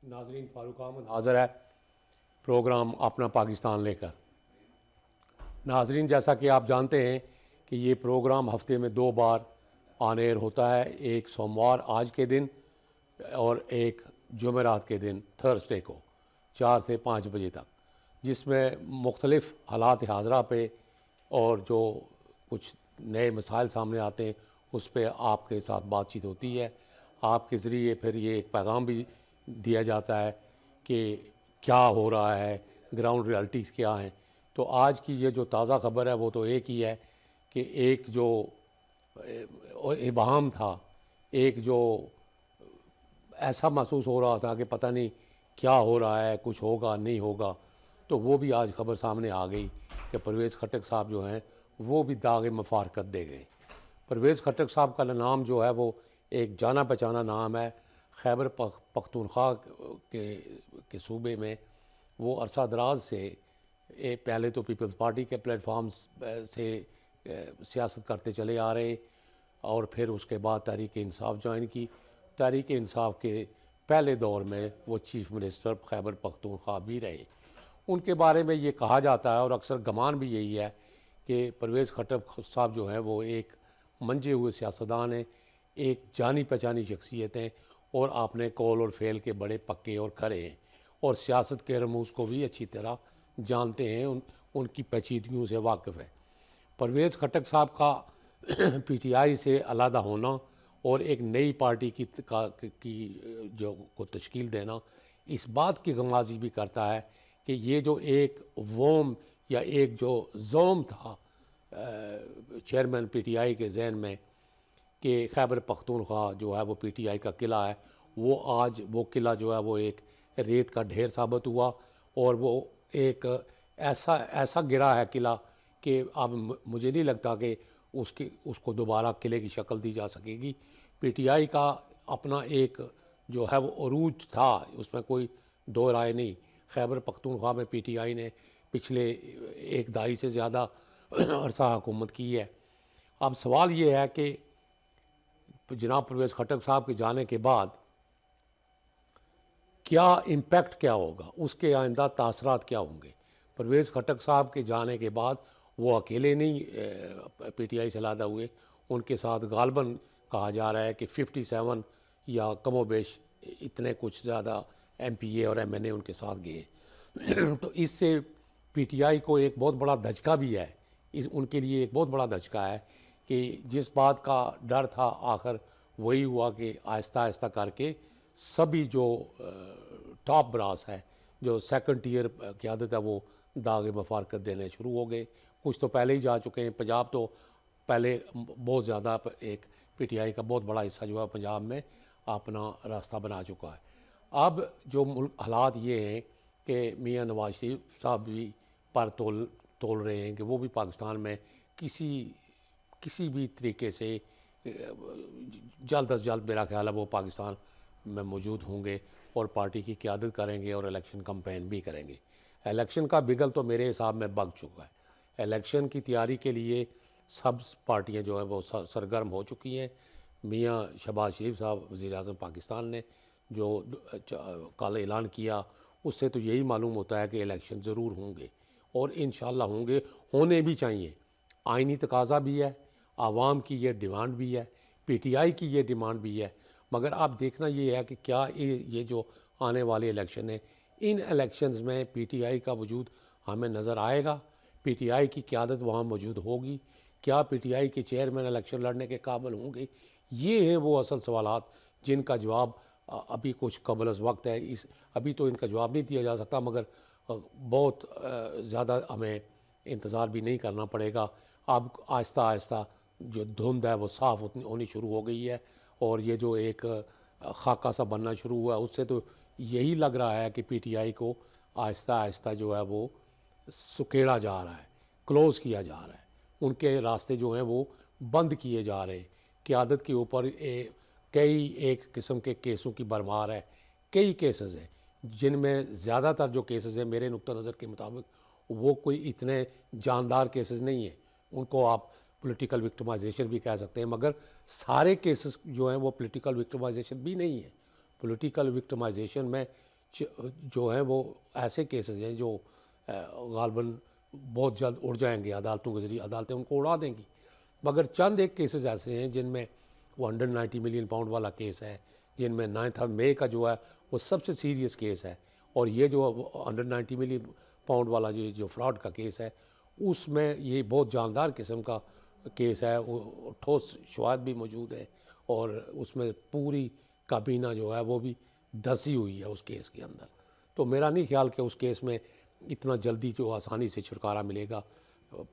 नाजरीन, फ़ारूक अहमद हाज़िर है प्रोग्राम अपना पाकिस्तान लेकर। नाजरीन, जैसा कि आप जानते हैं कि ये प्रोग्राम हफ्ते में 2 बार ऑन एयर होता है, एक सोमवार आज के दिन और एक जुमेरात के दिन थर्सडे को 4 से 5 बजे तक, जिसमें मुख्तलिफ़ हालात हाज़रा पे और जो कुछ नए मसाइल सामने आते हैं उस पर आपके साथ बातचीत होती है। आपके ज़रिए फिर ये एक पैगाम भी दिया जाता है कि क्या हो रहा है, ग्राउंड रियलिटीज़ क्या हैं। तो आज की ये जो ताज़ा खबर है वो तो एक ही है कि एक जो इबाहम था, एक जो ऐसा महसूस हो रहा था कि पता नहीं क्या हो रहा है, कुछ होगा नहीं होगा, तो वो भी आज खबर सामने आ गई कि परवेज़ खट्टक साहब जो हैं वो भी दाग मफारकत दे गए। परवेज़ खट्टक साहब का नाम जो है वो एक जाना पहचाना नाम है। खैबर पख्तूनख्वा के सूबे में वो अरसा दराज से पहले तो पीपल्स पार्टी के प्लेटफॉर्म से सियासत करते चले आ रहे और फिर उसके बाद तहरीक इंसाफ ज्वाइन की। तहरीक इंसाफ के पहले दौर में वो चीफ़ मिनिस्टर खैबर पख्तूनख्वा भी रहे। उनके बारे में ये कहा जाता है और अक्सर गमान भी यही है कि परवेज़ खट्टक साहब जो हैं वो एक मंजे हुए सियासतदान हैं, एक जानी पहचानी शख्सियत हैं और आपने कौल और फ़ेल के बड़े पक्के और खरे हैं और सियासत के रमूज़ को भी अच्छी तरह जानते हैं, उनकी पेचीदगियों से वाकिफ़ है। परवेज़ खट्टक साहब का पीटीआई से अलहदा होना और एक नई पार्टी की जो को तश्कील देना इस बात की गमाज़ी भी करता है कि ये जो एक वोम या एक जो जोम था चेयरमैन पीटीआई के जहन में कि खैबर पख्तूनख्वा जो है वो पीटीआई का किला है, वो आज वो किला जो है वो एक रेत का ढेर साबित हुआ और वो एक ऐसा गिरा है किला कि अब मुझे नहीं लगता कि उसको दोबारा किले की शक्ल दी जा सकेगी। पीटीआई का अपना एक जो है वो अरूज था, उसमें कोई दो राय नहीं। खैबर पख्तूनख्वा में पीटीआई ने पिछले एक दहाई से ज़्यादा अरसा हुकूमत की है। अब सवाल ये है कि जनाब परवेज़ खट्टक साहब के जाने के बाद क्या इम्पेक्ट क्या होगा, उसके आइंदा तासरात क्या होंगे। परवेज़ खट्टक साहब के जाने के बाद वो अकेले नहीं पीटीआई से अलहदा हुए, उनके साथ गालबन कहा जा रहा है कि 57 या कमोबेश इतने कुछ ज़्यादा एमपीए और एमएनए उनके साथ गए। तो इससे पीटीआई को एक बहुत बड़ा धचका भी है, उनके लिए एक बहुत बड़ा धचका है कि जिस बात का डर था आखिर वही हुआ कि आहिस्ता आहिस्ता करके सभी जो टॉप ब्रास है, जो सेकंड टियर क़यादत है, वो दाग मफारकत देने शुरू हो गए। कुछ तो पहले ही जा चुके हैं। पंजाब तो पहले बहुत ज़्यादा एक पीटीआई का बहुत बड़ा हिस्सा जो है पंजाब में अपना रास्ता बना चुका है। अब जो हालात ये हैं कि मियाँ नवाज शरीफ साहब भी पर तोल रहे हैं कि वो भी पाकिस्तान में किसी भी तरीके से जल्द अज जल्द मेरा ख्याल है वो पाकिस्तान में मौजूद होंगे और पार्टी की क़यादत करेंगे और इलेक्शन कैंपेन भी करेंगे। इलेक्शन का बिगल तो मेरे हिसाब में बग चुका है। इलेक्शन की तैयारी के लिए सब पार्टियां जो हैं वो सरगर्म हो चुकी हैं। मियाँ शहबाज शरीफ साहब वज़ीर-ए-आज़म पाकिस्तान ने जो कल ऐलान किया, उससे तो यही मालूम होता है कि इलेक्शन ज़रूर होंगे और इंशाअल्लाह होंगे, होने भी चाहिए। आइनी तकाज़ा भी है, आवाम की ये डिमांड भी है, पीटीआई की ये डिमांड भी है। मगर अब देखना ये है कि क्या ये जो आने वाले इलेक्शन है, इन इलेक्शंस में पीटीआई का वजूद हमें नज़र आएगा, पीटीआई की क़यादत वहाँ मौजूद होगी, क्या पीटीआई के चेयरमैन इलेक्शन लड़ने के काबिल होंगे। ये हैं वो असल सवालात जिनका जवाब अभी कुछ कबल अज़ वक्त है। अभी तो इनका जवाब नहीं दिया जा सकता, मगर बहुत ज़्यादा हमें इंतज़ार भी नहीं करना पड़ेगा। अब आहिस्ता आहिस्ता जो धुंध है वो साफ़ होनी शुरू हो गई है और ये जो एक खाका सा बनना शुरू हुआ, उससे तो यही लग रहा है कि पीटीआई को आहिस्ता आहिस्ता जो है वो सुकेड़ा जा रहा है, क्लोज़ किया जा रहा है। उनके रास्ते जो हैं वो बंद किए जा रहे हैं। क़यादत के ऊपर कई एक किस्म के केसों की भरमार है। कई केसेस हैं जिनमें ज़्यादातर जो केसेस हैं मेरे नुक्ता नज़र के मुताबिक वो कोई इतने जानदार केसेस नहीं हैं। उनको आप पॉलिटिकल विक्टिमाइजेशन भी कह सकते हैं, मगर सारे केसेस जो हैं वो पॉलिटिकल विक्टिमाइजेशन भी नहीं है। पॉलिटिकल विक्टिमाइजेशन में जो हैं वो ऐसे केसेस हैं जो गालबन बहुत जल्द उड़ जाएंगे अदालतों के ज़रिए, अदालतें उनको उड़ा देंगी। मगर चंद एक केसेस ऐसे हैं जिनमें वो 190 मिलियन पाउंड वाला केस है, जिनमें 9 मई का जो है वो सबसे सीरियस केस है, और ये जो 190 मिलियन पाउंड वाला जो फ्रॉड का केस है उसमें ये बहुत जानदार किस्म का केस है, वो ठोस शवाहद भी मौजूद है, और उसमें पूरी काबीना जो है वो भी धसी हुई है उस केस के अंदर। तो मेरा नहीं ख्याल कि उस केस में इतना जल्दी जो आसानी से छुटकारा मिलेगा।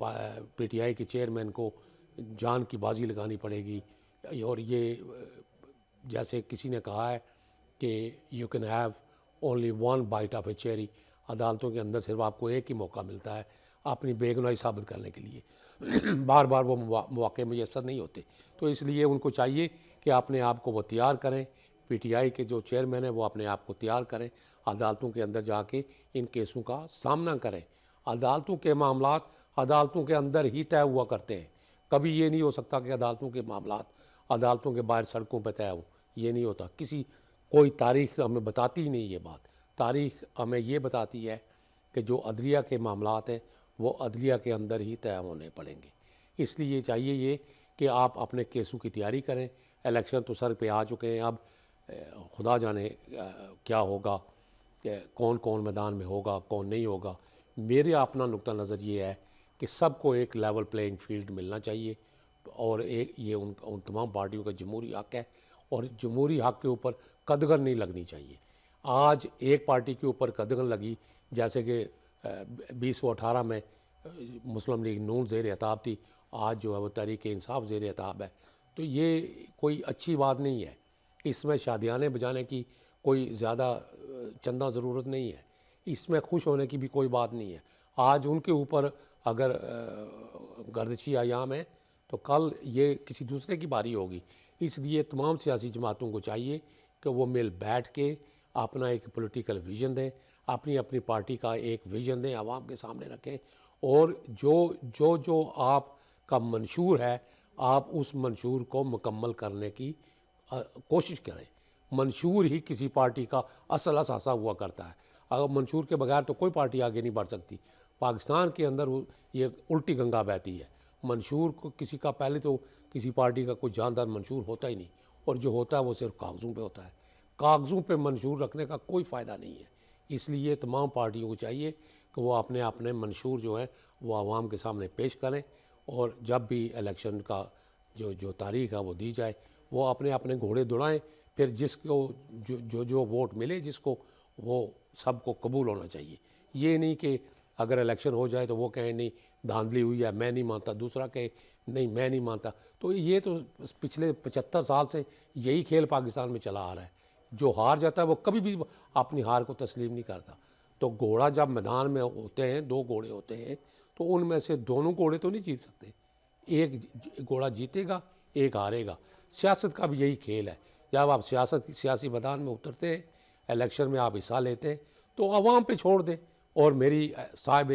पीटीआई के चेयरमैन को जान की बाजी लगानी पड़ेगी, और ये जैसे किसी ने कहा है कि you can have only one byte of A cherry, अदालतों के अंदर सिर्फ आपको एक ही मौका मिलता है अपनी बेगुनाही साबित करने के लिए बार बार वो मौके मुयसर नहीं होते। तो इसलिए उनको चाहिए कि अपने आप को वो तैयार करें, पीटीआई के जो चेयरमैन हैं वो अपने आप को तैयार करें, अदालतों के अंदर जाके इन केसों का सामना करें। अदालतों के मामलात अदालतों के अंदर ही तय हुआ करते हैं, कभी ये नहीं हो सकता कि अदालतों के मामलात अदालतों के बाहर सड़कों पर तय हों, ये नहीं होता। कोई तारीख़ हमें बताती ही नहीं ये बात। तारीख़ हमें ये बताती है कि जो अदलिया के मामलात हैं वो अदलिया के अंदर ही तय होने पड़ेंगे। इसलिए चाहिए ये कि आप अपने केसों की तैयारी करें। इलेक्शन तो सर पे आ चुके हैं, अब खुदा जाने क्या होगा, कौन कौन मैदान में होगा, कौन नहीं होगा। मेरे अपना नुक्ता नज़र ये है कि सबको एक लेवल प्लेइंग फील्ड मिलना चाहिए, और एक ये उन तमाम पार्टियों का जमहूरी हक़ है, और जमहूरी हक़ के ऊपर कदगन नहीं लगनी चाहिए। आज एक पार्टी के ऊपर कदगन लगी, जैसे कि 2018 में मुस्लिम लीग नून ज़ेर एताब थी, आज जो है वो तहरीक इंसाफ ज़ेर एताब है। तो ये कोई अच्छी बात नहीं है। इसमें शादियाने बजाने की कोई ज़्यादा चंदा ज़रूरत नहीं है, इसमें खुश होने की भी कोई बात नहीं है। आज उनके ऊपर अगर गर्दिशी अयाम है तो कल ये किसी दूसरे की बारी होगी। इसलिए तमाम सियासी जमातों को चाहिए कि वो मिल बैठ के अपना एक पॉलिटिकल विज़न दें, अपनी अपनी पार्टी का एक विज़न दें, आवाम के सामने रखें, और जो आपका मंशूर है आप उस मंशूर को मुकम्मल करने की कोशिश करें। मंशूर ही किसी पार्टी का असल असासा हुआ करता है। अगर मंशूर के बगैर तो कोई पार्टी आगे नहीं बढ़ सकती। पाकिस्तान के अंदर ये उल्टी गंगा बहती है। मंशूर को किसी का पहले तो किसी पार्टी का कोई जानदार मंशूर होता ही नहीं, और जो होता है वो सिर्फ कागज़ों पे होता है। कागज़ों पे मंशूर रखने का कोई फ़ायदा नहीं है। इसलिए तमाम पार्टियों को चाहिए कि वो अपने अपने मंशूर जो है वो आवाम के सामने पेश करें, और जब भी इलेक्शन का जो तारीख़ है वो दी जाए वो अपने अपने घोड़े दौड़ाएँ। फिर जिसको जो वोट मिले जिसको, वो सबको कबूल होना चाहिए। ये नहीं कि अगर इलेक्शन हो जाए तो वो कहें नहीं धांधली हुई है मैं नहीं मानता, दूसरा कहे नहीं मैं नहीं मानता। तो ये तो पिछले 75 साल से यही खेल पाकिस्तान में चला आ रहा है। जो हार जाता है वो कभी भी अपनी हार को तस्लीम नहीं करता। तो घोड़ा जब मैदान में होते हैं, दो घोड़े होते हैं, तो उनमें से दोनों घोड़े तो नहीं जीत सकते। एक घोड़ा जीतेगा, एक हारेगा। सियासत का भी यही खेल है। जब आप सियासी मैदान में उतरते हैं, इलेक्शन में आप हिस्सा लेते हैं, तो आवाम पे छोड़ दें। और मेरी साहिब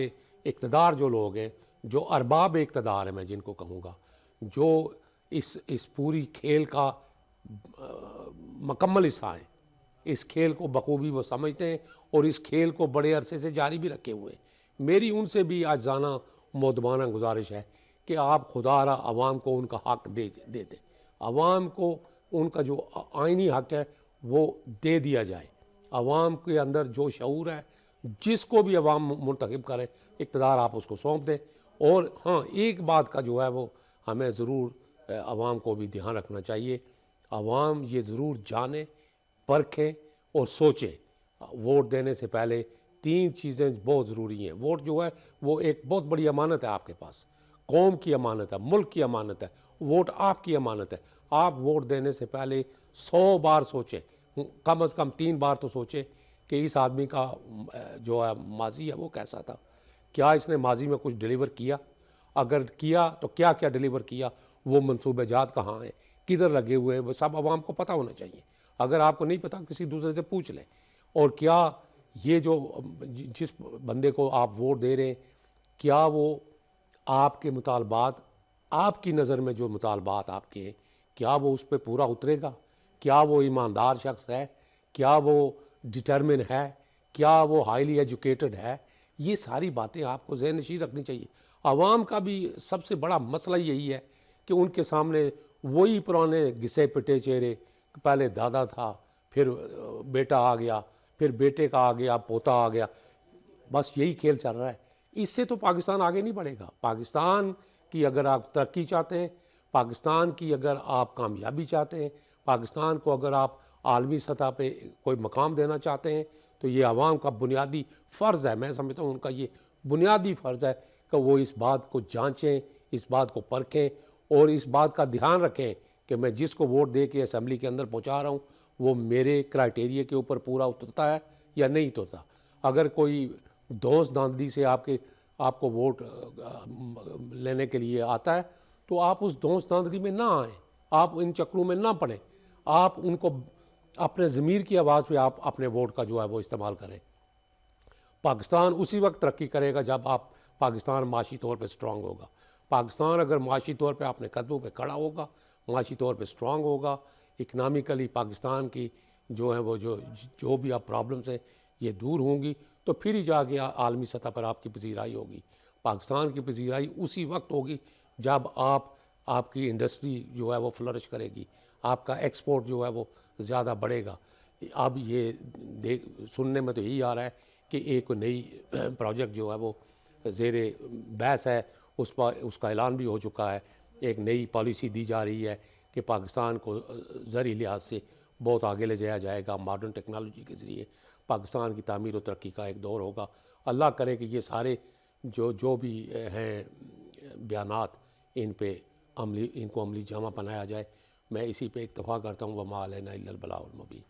इक़्तिदार जो लोग हैं, जो अरबाब इक़्तिदार हैं, मैं जिनको कहूँगा, जो इस पूरी खेल का मुकम्मल हिस्सा हैं, इस खेल को बखूबी वो समझते हैं और इस खेल को बड़े अरसे से जारी भी रखे हुए हैं। मेरी उनसे भी आजाना मोदबाना गुजारिश है कि आप खुदारा आवाम को उनका हक़ दे दें। आवाम को उनका जो आइनी हक़ है वो दे दिया जाए। आवाम के अंदर जो शऊर है, जिसको भी अवाम मुंतखब करे, इक़्तिदार आप उसको सौंप दें। और हाँ, एक बात का जो है वो हमें ज़रूर आवाम को भी ध्यान रखना चाहिए। आवाम ये ज़रूर जाने, परखें और सोचें, वोट देने से पहले 3 चीज़ें बहुत ज़रूरी हैं। वोट जो है वो एक बहुत बड़ी अमानत है आपके पास, कौम की अमानत है, मुल्क की अमानत है, वोट आपकी अमानत है। आप वोट देने से पहले 100 बार सोचें, कम से कम 3 बार तो सोचें कि इस आदमी का जो है माजी है वो कैसा था, क्या इसने माजी में कुछ डिलीवर किया, अगर किया तो क्या क्या डिलीवर किया, वो मनसूबे जात कहाँ हैं, किधर लगे हुए हैं, वो सब आवाम को पता होना चाहिए। अगर आपको नहीं पता किसी दूसरे से पूछ लें। और क्या ये जो जिस बंदे को आप वोट दे रहे हैं, क्या वो आपके मुतालबात, आपकी नज़र में जो मुतालबात आपके हैं, क्या वो उस पर पूरा उतरेगा, क्या वो ईमानदार शख्स है, क्या वो डिटर्मिन है, क्या वो हाईली एजुकेटेड है, ये सारी बातें आपको ज़हन नशीं रखनी चाहिए। आवाम का भी सबसे बड़ा मसला यही है कि उनके सामने वही पुराने घिसे पिटे चेहरे, पहले दादा था, फिर बेटा आ गया, फिर बेटे का आ गया, पोता आ गया, बस यही खेल चल रहा है। इससे तो पाकिस्तान आगे नहीं बढ़ेगा। पाकिस्तान की अगर आप तरक्की चाहते हैं, पाकिस्तान की अगर आप कामयाबी चाहते हैं, पाकिस्तान को अगर आप आलमी सतह पे कोई मकाम देना चाहते हैं, तो ये आवाम का बुनियादी फ़र्ज़ है, मैं समझता हूँ उनका ये बुनियादी फ़र्ज़ है कि वो इस बात को जांचें, इस बात को परखें और इस बात का ध्यान रखें कि मैं जिसको वोट दे के असम्बली के अंदर पहुँचा रहा हूँ वो मेरे क्राइटेरिया के ऊपर पूरा उतरता है या नहीं उतरता। अगर कोई दोस्त धांधली से आपको वोट लेने के लिए आता है तो आप उस दोस्त धांधली में ना आएँ, आप इन चक्रों में ना पड़ें, आप उनको अपने ज़मीर की आवाज़ पे आप अपने वोट का जो है वो इस्तेमाल करें। पाकिस्तान उसी वक्त तरक्की करेगा जब आप पाकिस्तान माशी तौर पे स्ट्रांग होगा। पाकिस्तान अगर माशी तौर पे अपने कदमों पे खड़ा होगा, माशी तौर पे स्ट्रांग होगा, इकनॉमिकली पाकिस्तान की जो है वो जो भी आप प्रॉब्लम्स हैं ये दूर होंगी, तो फिर ही जाके आलमी सतह पर आपकी पजीराई होगी। पाकिस्तान की पजीराई उसी वक्त होगी जब आपकी इंडस्ट्री जो है वो फ्लरिश करेगी, आपका एक्सपोर्ट जो है वो ज़्यादा बढ़ेगा। अब ये सुनने में तो यही आ रहा है कि एक नई प्रोजेक्ट जो है वो ज़ेरे बहस है, उस पर उसका ऐलान भी हो चुका है। एक नई पॉलिसी दी जा रही है कि पाकिस्तान को ज़रिए लिहाज से बहुत आगे ले जाया जाएगा, मॉडर्न टेक्नोलॉजी के ज़रिए पाकिस्तान की तामीर और तरक्की का एक दौर होगा। अल्लाह करे कि ये सारे जो भी हैं बयानात इनको अमली जामा बनाया जाए। मैं इसी पे इत्तफ़ाक़ करता हूँ, वमा अलैना इल्लल बलागुल मुबीन।